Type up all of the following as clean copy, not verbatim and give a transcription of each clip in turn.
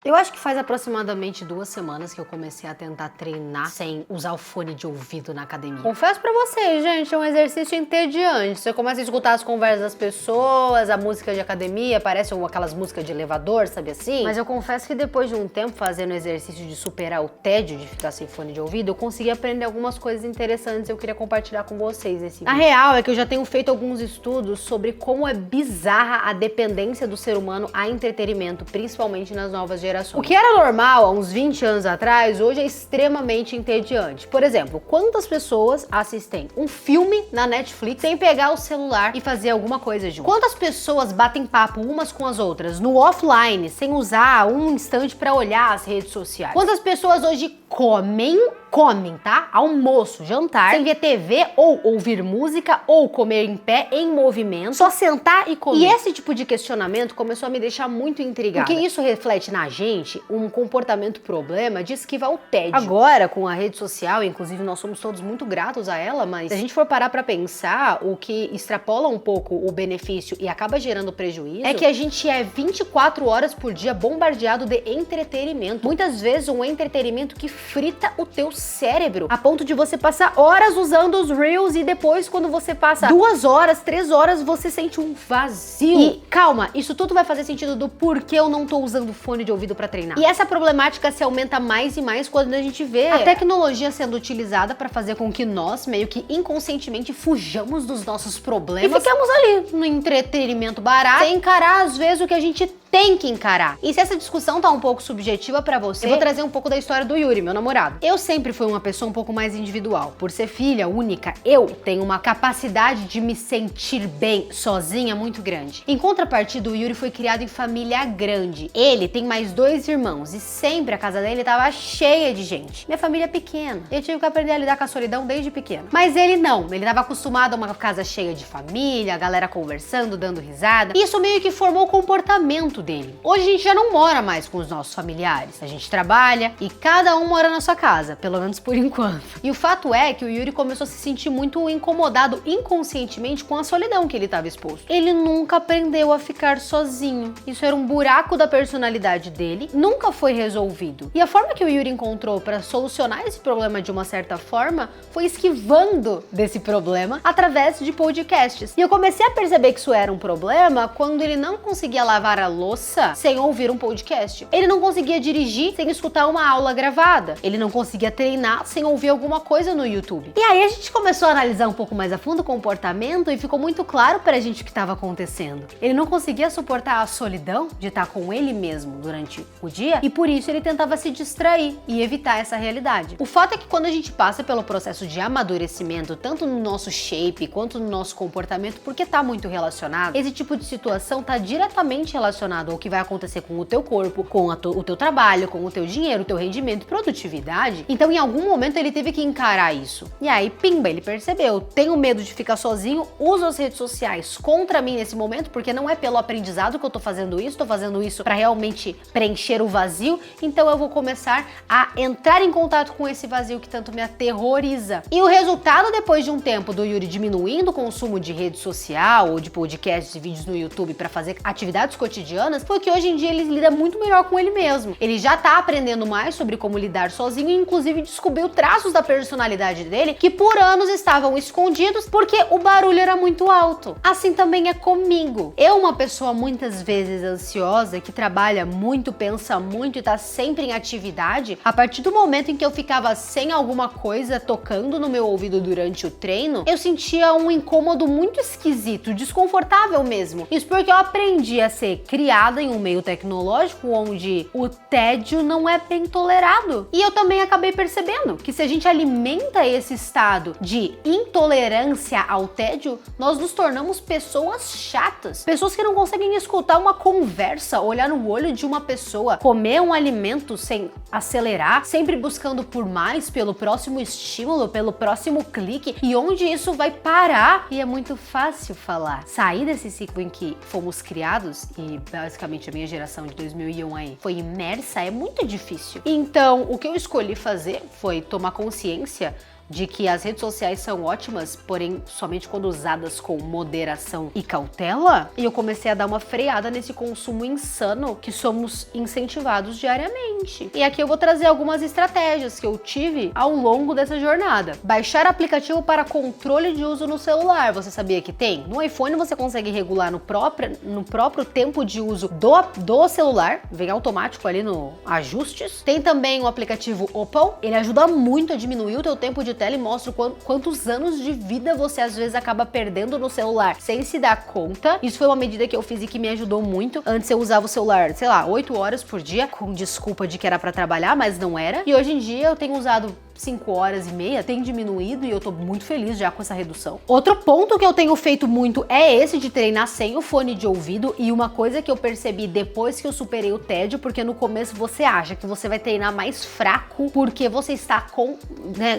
Eu acho que faz aproximadamente 2 semanas que eu comecei a tentar treinar sem usar o fone de ouvido na academia. Confesso pra vocês, gente, é um exercício entediante. Você começa a escutar as conversas das pessoas, a música de academia, parece aquelas músicas de elevador, sabe assim? Mas eu confesso que depois de um tempo fazendo o exercício de superar o tédio de ficar sem fone de ouvido, eu consegui aprender algumas coisas interessantes e eu queria compartilhar com vocês nesse vídeo. A real é que eu já tenho feito alguns estudos sobre como é bizarra a dependência do ser humano a entretenimento, principalmente nas novas gerações. O que era normal há uns 20 anos atrás, hoje é extremamente entediante. Por exemplo, quantas pessoas assistem um filme na Netflix sem pegar o celular e fazer alguma coisa junto? Quantas pessoas batem papo umas com as outras no offline sem usar um instante para olhar as redes sociais? Quantas pessoas hoje comem, tá? Almoço, jantar, sem ver TV ou ouvir música ou comer em pé, em movimento, só sentar e comer. E esse tipo de questionamento começou a me deixar muito intrigada. Porque isso reflete na gente um comportamento problema de esquivar o tédio. Agora, com a rede social, inclusive nós somos todos muito gratos a ela, mas se a gente for parar pra pensar, o que extrapola um pouco o benefício e acaba gerando prejuízo é que a gente é 24 horas por dia bombardeado de entretenimento. Muitas vezes um entretenimento que frita o teu cérebro, a ponto de você passar horas usando os Reels e depois, quando você passa 2 horas, 3 horas, você sente um vazio. E calma, isso tudo vai fazer sentido do porquê eu não tô usando fone de ouvido pra treinar. E essa problemática se aumenta mais e mais quando a gente vê a tecnologia sendo utilizada pra fazer com que nós, meio que inconscientemente, fujamos dos nossos problemas e ficamos ali no entretenimento barato, sem encarar às vezes o que a gente tem que encarar. E se essa discussão tá um pouco subjetiva pra você, eu vou trazer um pouco da história do Yuri, meu namorado. Eu sempre fui uma pessoa um pouco mais individual. Por ser filha única, eu tenho uma capacidade de me sentir bem sozinha muito grande. Em contrapartida, o Yuri foi criado em família grande. Ele tem mais 2 irmãos e sempre a casa dele tava cheia de gente. Minha família é pequena. Eu tive que aprender a lidar com a solidão desde pequeno. Mas ele não. Ele tava acostumado a uma casa cheia de família, a galera conversando, dando risada. Isso meio que formou o comportamento dele. Hoje a gente já não mora mais com os nossos familiares. A gente trabalha e cada um mora na sua casa, pelo menos por enquanto. E o fato é que o Yuri começou a se sentir muito incomodado inconscientemente com a solidão que ele estava exposto. Ele nunca aprendeu a ficar sozinho. Isso era um buraco da personalidade dele, nunca foi resolvido. E a forma que o Yuri encontrou para solucionar esse problema de uma certa forma foi esquivando desse problema através de podcasts. E eu comecei a perceber que isso era um problema quando ele não conseguia lavar a louça sem ouvir um podcast. Ele não conseguia dirigir sem escutar uma aula gravada. Ele não conseguia treinar sem ouvir alguma coisa no YouTube. E aí a gente começou a analisar um pouco mais a fundo o comportamento e ficou muito claro pra gente o que estava acontecendo. Ele não conseguia suportar a solidão de estar com ele mesmo durante o dia e por isso ele tentava se distrair e evitar essa realidade. O fato é que quando a gente passa pelo processo de amadurecimento, tanto no nosso shape quanto no nosso comportamento, porque tá muito relacionado, esse tipo de situação tá diretamente relacionado ao que vai acontecer com o teu corpo, com o teu trabalho, com o teu dinheiro, o teu rendimento e produtividade. Então, em algum momento, ele teve que encarar isso. E aí, pimba, ele percebeu, tenho medo de ficar sozinho, uso as redes sociais contra mim nesse momento, porque não é pelo aprendizado que eu tô fazendo isso pra realmente preencher o vazio, então eu vou começar a entrar em contato com esse vazio que tanto me aterroriza. E o resultado, depois de um tempo do Yuri diminuindo o consumo de rede social ou de podcasts e vídeos no YouTube pra fazer atividades cotidianas, foi que hoje em dia ele lida muito melhor com ele mesmo. Ele já tá aprendendo mais sobre como lidar sozinho e inclusive descobriu traços da personalidade dele que por anos estavam escondidos porque o barulho era muito alto. Assim também é comigo. Eu, uma pessoa muitas vezes ansiosa, que trabalha muito, pensa muito e tá sempre em atividade, a partir do momento em que eu ficava sem alguma coisa tocando no meu ouvido durante o treino, eu sentia um incômodo muito esquisito, desconfortável mesmo. Isso porque eu aprendi a ser criada em um meio tecnológico onde o tédio não é bem tolerado. E eu também acabei percebendo que se a gente alimenta esse estado de intolerância ao tédio, nós nos tornamos pessoas chatas. Pessoas que não conseguem escutar uma conversa, olhar no olho de uma pessoa, comer um alimento sem acelerar, sempre buscando por mais, pelo próximo estímulo, pelo próximo clique, e onde isso vai parar. E é muito fácil falar. Sair desse ciclo em que fomos criados e basicamente a minha geração de 2001 aí foi imersa, é muito difícil. Então, o que eu escolhi fazer foi tomar consciência de que as redes sociais são ótimas, porém somente quando usadas com moderação e cautela, e eu comecei a dar uma freada nesse consumo insano que somos incentivados diariamente. E aqui eu vou trazer algumas estratégias que eu tive ao longo dessa jornada. Baixar aplicativo para controle de uso no celular. Você sabia que tem? No iPhone você consegue regular no próprio tempo de uso do celular, vem automático ali no ajustes. Tem também o aplicativo Opal, ele ajuda muito a diminuir o teu tempo de tela e mostra quantos anos de vida você às vezes acaba perdendo no celular sem se dar conta. Isso foi uma medida que eu fiz e que me ajudou muito. Antes eu usava o celular, sei lá, 8 horas por dia, com desculpa de que era pra trabalhar, mas não era. E hoje em dia eu tenho usado 5 horas e meia, tem diminuído e eu tô muito feliz já com essa redução. Outro ponto que eu tenho feito muito é esse de treinar sem o fone de ouvido, e uma coisa que eu percebi depois que eu superei o tédio, porque no começo você acha que você vai treinar mais fraco porque você está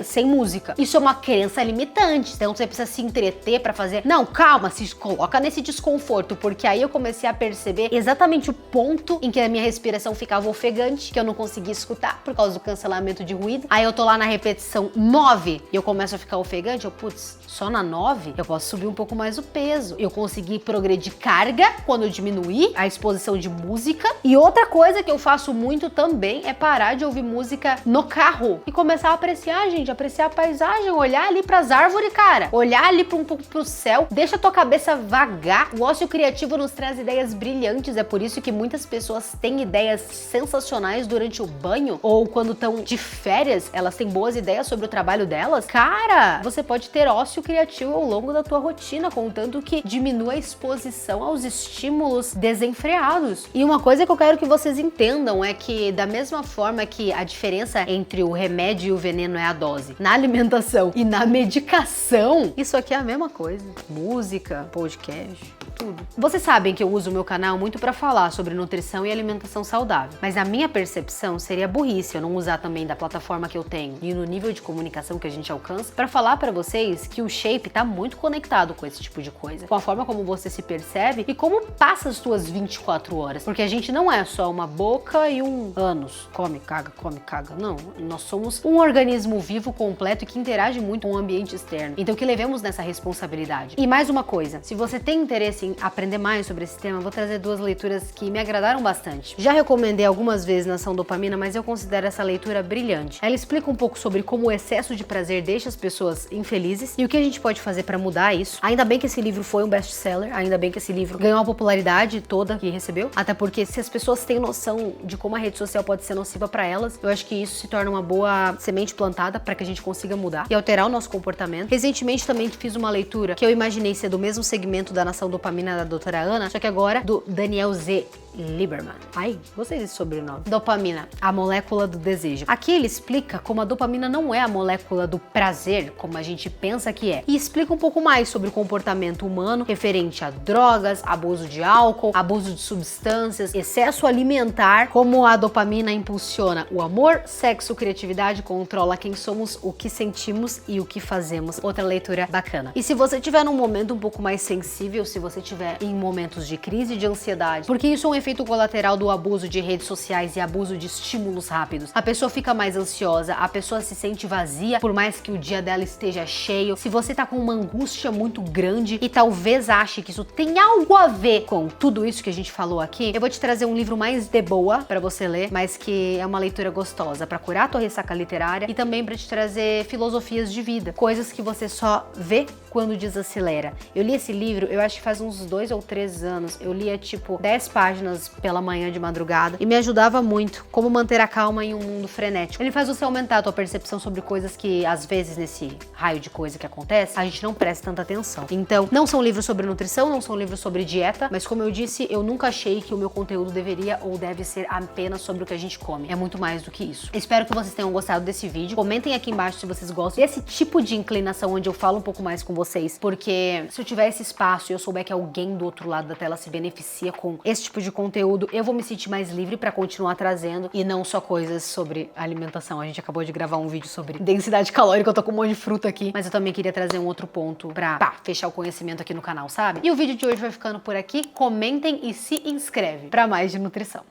sem música. Isso é uma crença limitante, então você precisa se entreter pra fazer. Não, calma, se coloca nesse desconforto, porque aí eu comecei a perceber exatamente o ponto em que a minha respiração ficava ofegante, que eu não conseguia escutar por causa do cancelamento de ruído. Aí eu tô lá na repetição 9 e eu começo a ficar ofegante, putz, só na 9 eu posso subir um pouco mais o peso. Eu consegui progredir carga quando eu diminuí a exposição de música. E outra coisa que eu faço muito também é parar de ouvir música no carro e começar a apreciar, gente, apreciar a paisagem, olhar ali pras árvores, cara, olhar ali um pouco pro céu, deixa a tua cabeça vagar. O ócio criativo nos traz ideias brilhantes, é por isso que muitas pessoas têm ideias sensacionais durante o banho ou quando estão de férias, elas têm boas ideias sobre o trabalho delas. Cara, você pode ter ócio criativo ao longo da tua rotina, contanto que diminua a exposição aos estímulos desenfreados. E uma coisa que eu quero que vocês entendam é que, da mesma forma que a diferença entre o remédio e o veneno é a dose, na alimentação e na medicação, isso aqui é a mesma coisa. Música, podcast, tudo. Vocês sabem que eu uso o meu canal muito pra falar sobre nutrição e alimentação saudável, mas a minha percepção seria burrice eu não usar também da plataforma que eu tenho e no nível de comunicação que a gente alcança pra falar pra vocês que o shape tá muito conectado com esse tipo de coisa, com a forma como você se percebe e como passa as suas 24 horas, porque a gente não é só uma boca e um ânus, come, caga, não, nós somos um organismo vivo, completo e que interage muito com o ambiente externo, então que levemos nessa responsabilidade. E mais uma coisa, se você tem interesse em aprender mais sobre esse tema, eu vou trazer 2 leituras que me agradaram bastante. Já recomendei algumas vezes na Ação Dopamina, mas eu considero essa leitura brilhante. Ela explica um pouco sobre como o excesso de prazer deixa as pessoas infelizes e o que a gente pode fazer pra mudar isso. Ainda bem que esse livro foi um best-seller, ainda bem que esse livro ganhou a popularidade toda que recebeu, até porque se as pessoas têm noção de como a rede social pode ser nociva pra elas, eu acho que isso se torna uma boa semente plantada pra que a gente consiga mudar e alterar o nosso comportamento. Recentemente também fiz uma leitura que eu imaginei ser do mesmo segmento da Nação Dopamina da doutora Ana, só que agora do Daniel Z. Lieberman. Ai, gostei desse sobrenome. Dopamina, a molécula do desejo. Aqui ele explica como a dopamina não é a molécula do prazer, como a gente pensa que é. E explica um pouco mais sobre o comportamento humano referente a drogas, abuso de álcool, abuso de substâncias, excesso alimentar, como a dopamina impulsiona o amor, sexo, criatividade, controla quem somos, o que sentimos e o que fazemos. Outra leitura bacana. E se você tiver num momento um pouco mais sensível, se você tiver em momentos de crise de ansiedade, porque isso é um efeito colateral do abuso de redes sociais e abuso de estímulos rápidos. A pessoa fica mais ansiosa, a pessoa se sente vazia, por mais que o dia dela esteja cheio. Se você tá com uma angústia muito grande e talvez ache que isso tem algo a ver com tudo isso que a gente falou aqui, eu vou te trazer um livro mais de boa pra você ler, mas que é uma leitura gostosa pra curar a tua ressaca literária e também pra te trazer filosofias de vida, coisas que você só vê quando desacelera. Eu li esse livro, eu acho que faz uns 2 ou 3 anos. Eu lia tipo 10 páginas pela manhã de madrugada e me ajudava muito como manter a calma em um mundo frenético. Ele faz você aumentar a tua percepção sobre coisas que às vezes nesse raio de coisa que acontece, a gente não presta tanta atenção. Então, não são livros sobre nutrição, não são livros sobre dieta, mas como eu disse, eu nunca achei que o meu conteúdo deveria ou deve ser apenas sobre o que a gente come. É muito mais do que isso. Espero que vocês tenham gostado desse vídeo. Comentem aqui embaixo se vocês gostam desse tipo de inclinação onde eu falo um pouco mais com vocês, porque se eu tiver esse espaço e eu souber que alguém do outro lado da tela se beneficia com esse tipo de conteúdo, eu vou me sentir mais livre pra continuar trazendo e não só coisas sobre alimentação. A gente acabou de gravar um vídeo sobre densidade calórica, eu tô com um monte de fruta aqui, mas eu também queria trazer um outro ponto pra fechar o conhecimento aqui no canal, sabe? E o vídeo de hoje vai ficando por aqui. Comentem e se inscreve pra mais de nutrição.